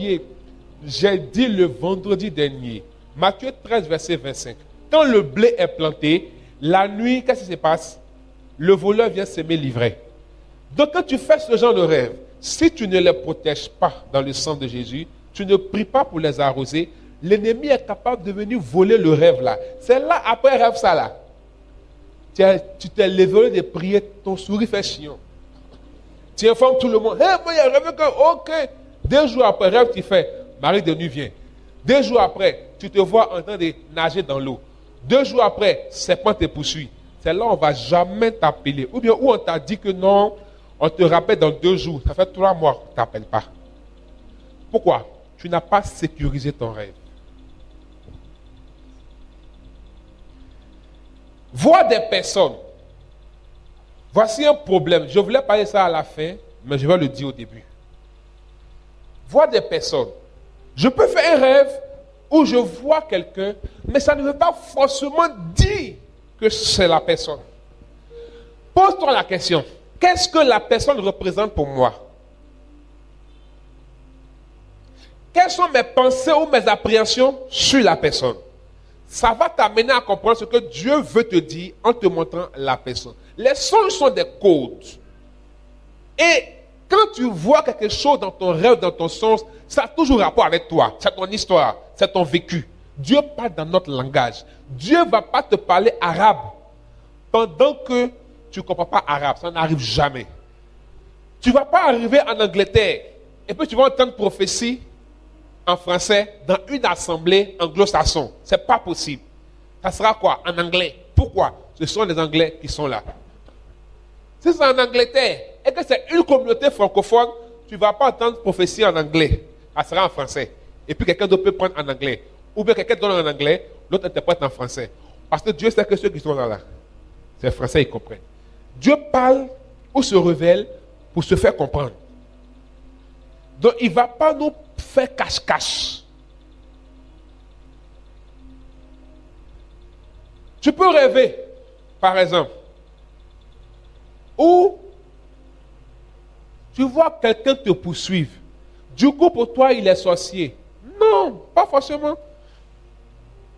oublié, j'ai dit le vendredi dernier, Matthieu 13, verset 25. Quand le blé est planté, la nuit, qu'est-ce qui se passe? Le voleur vient s'aimer l'ivraie. Donc quand tu fais ce genre de rêve, si tu ne les protèges pas dans le sang de Jésus, tu ne pries pas pour les arroser, l'ennemi est capable de venir voler le rêve là. C'est là, après rêve ça là. Tu t'es levé de prier, ton souris fait chiant. Tu informes tout le monde. Hey, moi, il y a rêvé que, ok. 2 jours après, rêve, tu fais, Marie de nuit vient. 2 jours après, tu te vois en train de nager dans l'eau. 2 jours après, serpent te poursuit. C'est là où on ne va jamais t'appeler. Ou bien où on t'a dit que non, on te rappelle dans 2 jours. Ça fait 3 mois qu'on ne t'appelle pas. Pourquoi? Tu n'as pas sécurisé ton rêve. Voir des personnes. Voici un problème. Je voulais parler ça à la fin, mais je vais le dire au début. Voir des personnes. Je peux faire un rêve où je vois quelqu'un, mais ça ne veut pas forcément dire que c'est la personne. Pose-toi la question. Qu'est-ce que la personne représente pour moi? Quelles sont mes pensées ou mes appréhensions sur la personne? Ça va t'amener à comprendre ce que Dieu veut te dire en te montrant la personne. Les songes sont des codes. Et quand tu vois quelque chose dans ton rêve, dans ton songe, ça a toujours rapport avec toi. C'est ton histoire, c'est ton vécu. Dieu parle dans notre langage. Dieu ne va pas te parler arabe pendant que tu ne comprends pas arabe. Ça n'arrive jamais. Tu ne vas pas arriver en Angleterre et puis tu vas entendre prophétie en français dans une assemblée anglo-saxon. Ce n'est pas possible. Ça sera quoi? En anglais. Pourquoi? Ce sont les Anglais qui sont là. Si c'est en Angleterre et que c'est une communauté francophone, tu ne vas pas entendre prophétie en anglais. Ça sera en français. Et puis quelqu'un d'autre peut prendre en anglais. Ou bien quelqu'un donne en anglais, l'autre interprète en français. Parce que Dieu sait que ceux qui sont là, c'est français, ils comprennent. Dieu parle ou se révèle pour se faire comprendre. Donc il ne va pas nous faire cache-cache. Tu peux rêver, par exemple, où tu vois quelqu'un te poursuivre. Du coup, pour toi, il est sorcier. Non, pas forcément.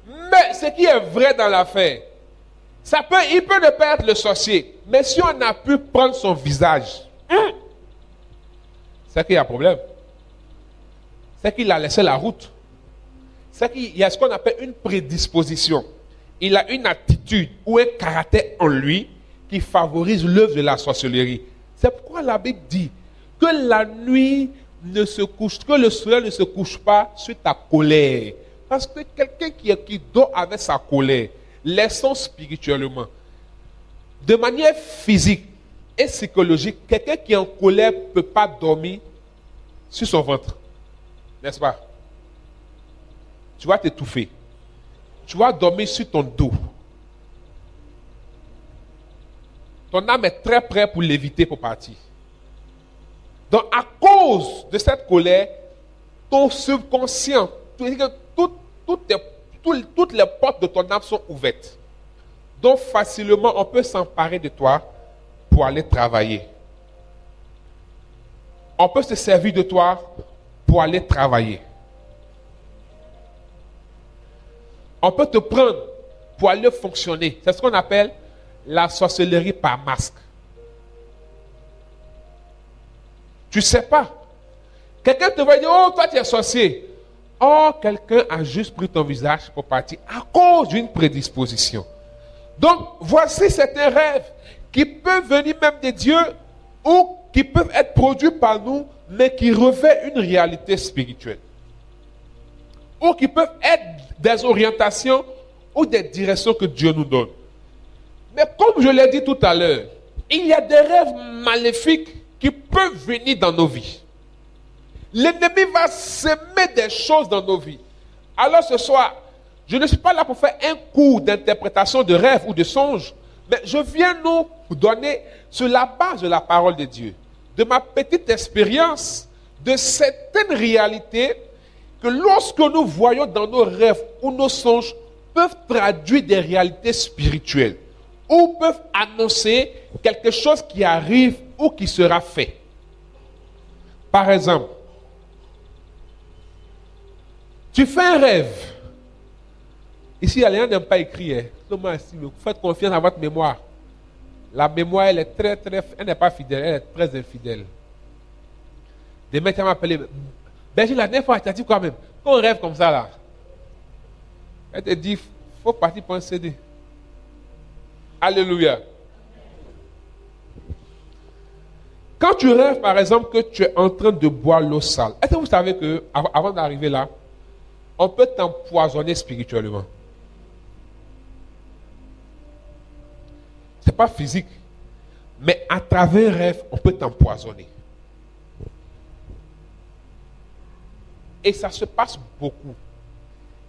Mais ce qui est vrai dans l'affaire, il peut ne pas être le sorcier. Mais si on a pu prendre son visage, c'est qu'il y a un problème. C'est qu'il a laissé la route. C'est qu'il y a ce qu'on appelle une prédisposition. Il a une attitude ou un caractère en lui qui favorise l'œuvre de la sorcellerie. C'est pourquoi la Bible dit que la nuit ne se couche, que le soleil ne se couche pas sur ta colère. Parce que quelqu'un qui dort avec sa colère, laissons spirituellement, de manière physique et psychologique, quelqu'un qui est en colère ne peut pas dormir sur son ventre. N'est-ce pas? Tu vas t'étouffer. Tu vas dormir sur ton dos. Ton âme est très prête pour l'éviter pour partir. Donc, à cause de cette colère, ton subconscient, toutes les portes de ton âme sont ouvertes. Donc, facilement, on peut s'emparer de toi pour aller travailler. On peut se servir de toi pour aller travailler. On peut te prendre pour aller fonctionner. C'est ce qu'on appelle la sorcellerie par masque. Tu ne sais pas. Quelqu'un te va dire, oh, toi tu es sorcier. Oh, quelqu'un a juste pris ton visage pour partir à cause d'une prédisposition. Donc, voici certains rêves qui peuvent venir même de Dieu ou qui peuvent être produits par nous, mais qui revêtent une réalité spirituelle. Ou qui peuvent être des orientations ou des directions que Dieu nous donne. Mais comme je l'ai dit tout à l'heure, il y a des rêves maléfiques qui peuvent venir dans nos vies. L'ennemi va semer des choses dans nos vies. Alors ce soir, je ne suis pas là pour faire un cours d'interprétation de rêve ou de songe, mais je viens nous donner sur la base de la parole de Dieu, de ma petite expérience, de certaines réalités que lorsque nous voyons dans nos rêves ou nos songes, peuvent traduire des réalités spirituelles ou peuvent annoncer quelque chose qui arrive ou qui sera fait. Par exemple, Tu fais un rêve. Ici, les gens n'aiment pas écrire. Faites confiance à votre mémoire. La mémoire, elle est elle n'est pas fidèle, elle est très infidèle. Des mecs qui m'ont appelé, Berger, la dernière fois, tu as dit quoi même? Quand on rêve comme ça, là, elle te dit, il faut partir pour un CD. Alléluia. Quand tu rêves, par exemple, que tu es en train de boire l'eau sale, est-ce que vous savez que avant d'arriver là, on peut t'empoisonner spirituellement? Ce n'est pas physique, mais à travers un rêve, on peut t'empoisonner. Et ça se passe beaucoup.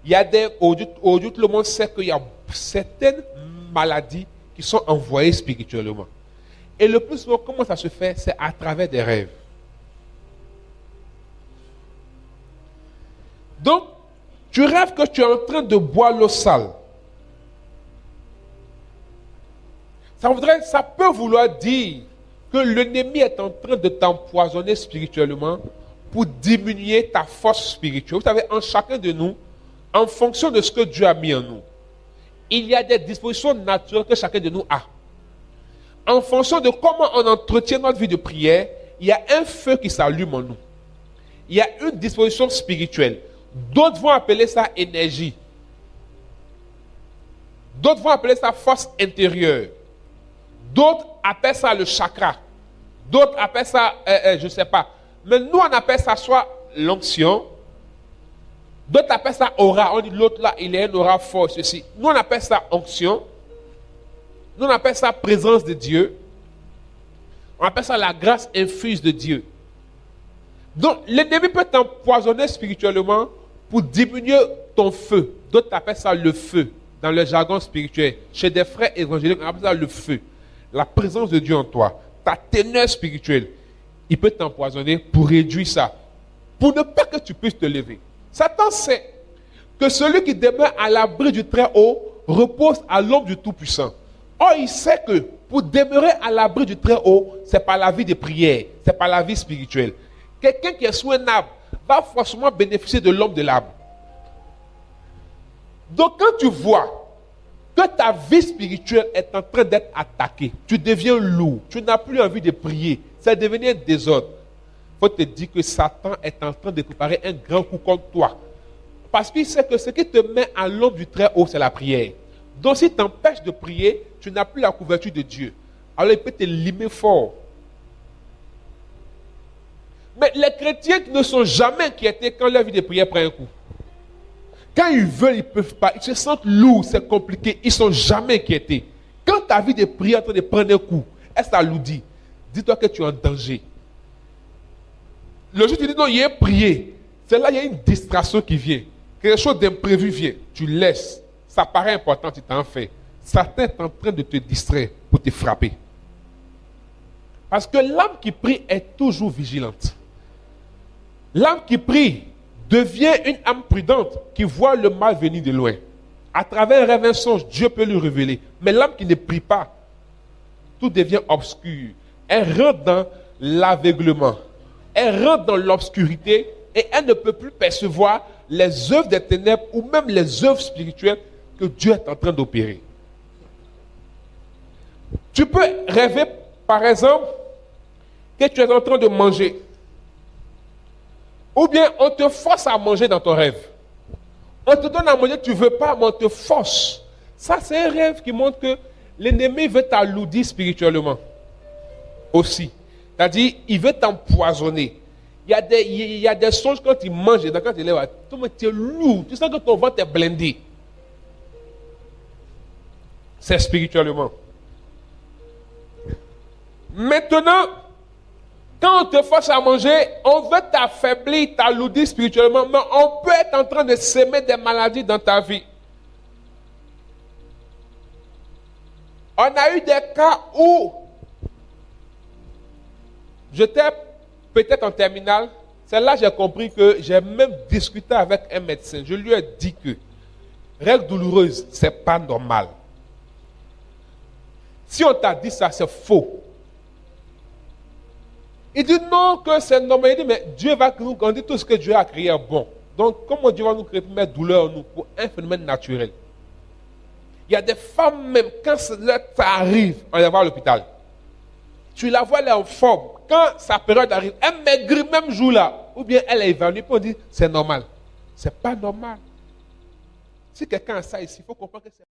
Il y a aujourd'hui, tout le monde sait qu'il y a certaines maladies qui sont envoyées spirituellement. Et le plus souvent, comment ça se fait? C'est à travers des rêves. Donc, tu rêves que tu es en train de boire l'eau sale. Ça peut vouloir dire que l'ennemi est en train de t'empoisonner spirituellement pour diminuer ta force spirituelle. Vous savez, en chacun de nous, en fonction de ce que Dieu a mis en nous, il y a des dispositions naturelles que chacun de nous a. En fonction de comment on entretient notre vie de prière, il y a un feu qui s'allume en nous. Il y a une disposition spirituelle. D'autres vont appeler ça énergie. D'autres vont appeler ça force intérieure. D'autres appellent ça le chakra. D'autres appellent ça, je ne sais pas. Mais nous, on appelle ça soit l'onction. D'autres appellent ça aura. On dit l'autre là, il est un aura fort, ceci. Nous, on appelle ça onction. Nous, on appelle ça présence de Dieu. On appelle ça la grâce infuse de Dieu. Donc, l'ennemi peut t'empoisonner spirituellement pour diminuer ton feu. D'autres appellent ça le feu, dans le jargon spirituel. Chez des frères évangéliques, on appelle ça le feu. La présence de Dieu en toi, ta teneur spirituelle, il peut t'empoisonner pour réduire ça. Pour ne pas que tu puisses te lever. Satan sait que celui qui demeure à l'abri du Très-Haut repose à l'ombre du Tout-Puissant. Or, il sait que pour demeurer à l'abri du Très-Haut, ce n'est pas la vie de prière, ce n'est pas la vie spirituelle. Quelqu'un qui est sous un arbre va forcément bénéficier de l'ombre de l'arbre. Donc, quand tu vois que ta vie spirituelle est en train d'être attaquée, tu deviens lourd, tu n'as plus envie de prier, ça devient un désordre. Il faut te dire que Satan est en train de préparer un grand coup contre toi. Parce qu'il sait que ce qui te met à l'ombre du Très-Haut, c'est la prière. Donc, s'il t'empêche de prier, tu n'as plus la couverture de Dieu. Alors, il peut te limer fort. Mais les chrétiens qui ne sont jamais inquiétés quand leur vie de prière prend un coup. Quand ils veulent, ils ne peuvent pas. Ils se sentent lourds, c'est compliqué. Ils ne sont jamais inquiétés. Quand ta vie de prière est en train de prendre un coup, est-ce que ça nous dit? Dis-toi que tu es en danger. Le jour où tu dis non, il y a prié. C'est là il y a une distraction qui vient. Quelque chose d'imprévu vient. Tu laisses. Ça paraît important, tu t'en fais. Satan est en train de te distraire pour te frapper. Parce que l'âme qui prie est toujours vigilante. L'âme qui prie devient une âme prudente qui voit le mal venir de loin. À travers un rêve, un songe, Dieu peut lui révéler. Mais l'âme qui ne prie pas, tout devient obscur. Elle rentre dans l'aveuglement. Elle rentre dans l'obscurité et elle ne peut plus percevoir les œuvres des ténèbres ou même les œuvres spirituelles que Dieu est en train d'opérer. Tu peux rêver, par exemple, que tu es en train de manger. Ou bien on te force à manger dans ton rêve. On te donne à manger, tu ne veux pas, mais on te force. Ça, c'est un rêve qui montre que l'ennemi veut t'alourdir spirituellement. Aussi. C'est-à-dire, il veut t'empoisonner. Il y a des songes quand tu manges, quand tu lèves, tu es lourd. Tu sens que ton ventre est blindé. C'est spirituellement. Maintenant, quand on te force à manger, on veut t'affaiblir, t'alourdir spirituellement, mais on peut être en train de s'aimer des maladies dans ta vie. On a eu des cas où j'étais peut-être en terminale, c'est là que j'ai compris que j'ai même discuté avec un médecin. Je lui ai dit que règles douloureuses, ce n'est pas normal. Si on t'a dit ça, c'est faux. Il dit non, que c'est normal. Il dit, mais Dieu va nous dire tout ce que Dieu a créé est bon. Donc, comment Dieu va nous créer mes douleurs en nous pour un phénomène naturel? Il y a des femmes, même quand ça arrive, on les voit à l'hôpital. Tu la vois, elle est en forme. Quand sa période arrive, elle maigrit même jour-là. Ou bien elle est évanouie, puis on dit c'est normal. C'est pas normal. Si quelqu'un a ça ici, il faut comprendre que c'est